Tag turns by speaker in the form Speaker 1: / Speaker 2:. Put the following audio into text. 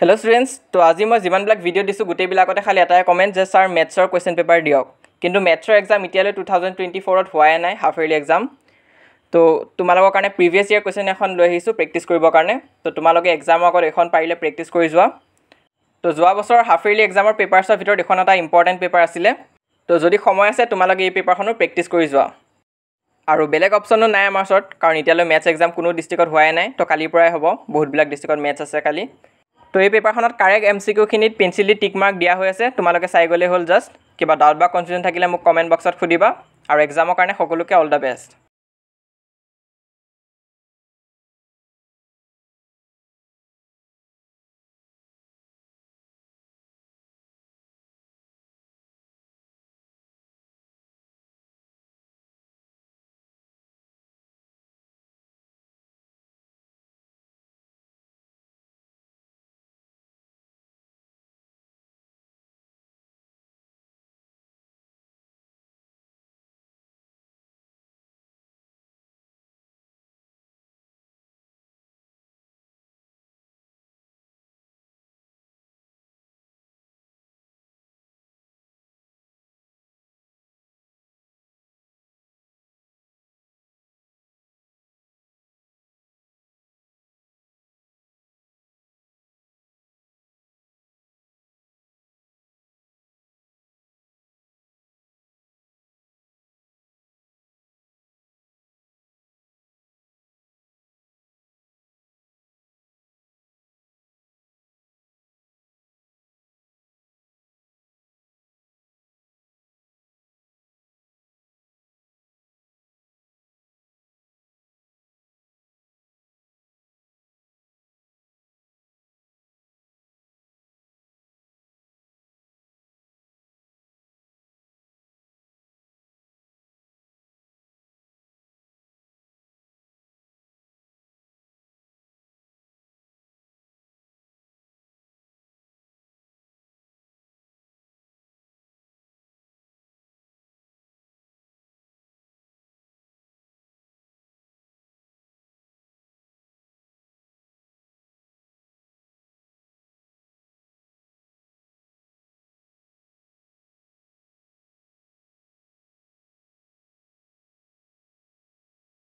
Speaker 1: hello students तो आज मैं जिमानবিলাক ভিডিও দিছো গুটেবিলাকতে খালি এটাই কমেন্ট যে স্যার ম্যাথছৰ কোৱেশ্চন পেপাৰ দিয়ক কিন্তু ম্যাথছৰ এক্সাম ইতিয়ালৈ 2024 ত হোৱাই নাই হাফ ইয়াৰলি এক্সাম তো তোমালোকৰ কাৰণে প্ৰিভিয়াস ইয়াৰ কোৱেশ্চন এখন লৈ আহিছো প্ৰেক্টিস কৰিবৰ কাৰণে তো তোমালোকে এক্সামৰ আগত এখন পাৰিলে প্ৰেক্টিস কৰি যোৱা তো যোৱা বছৰ হাফ ইয়াৰলি এক্সামৰ পেপাৰছৰ ভিতৰত এখন এটা ইম্পৰ্টেন্ট পেপাৰ আছিল তো যদি সময় আছে তোমালোকে এই পেপাৰখনো প্ৰেক্টিস কৰি যোৱা আৰু বেলেগ অপচনো নাই আমাৰ ওচৰত কাৰণ ইতিয়ালৈ ম্যাথছ এক্সাম কোনো ডিস্ট্ৰিক্টত হোৱাই নাই তো কালিৰ পৰাই হ'ব বহুতবিলাক ডিস্ট্ৰিক্টত ম্যাথছ আছে কালি তো এই পেপাৰখনত কাৰেক্ট এমসিকিউ খিনিত পেন্সিল দি টিক মাৰ্ক দিয়া হৈ আছে তোমালোকে চাই গলে হল জাস্ট কিবা ডাউট বা কনফিউজন থাকিলে মোক কমেন্ট বক্সত খুদিবা আৰু এক্সামৰ কাৰণে সকলোকে অল দা বেষ্ট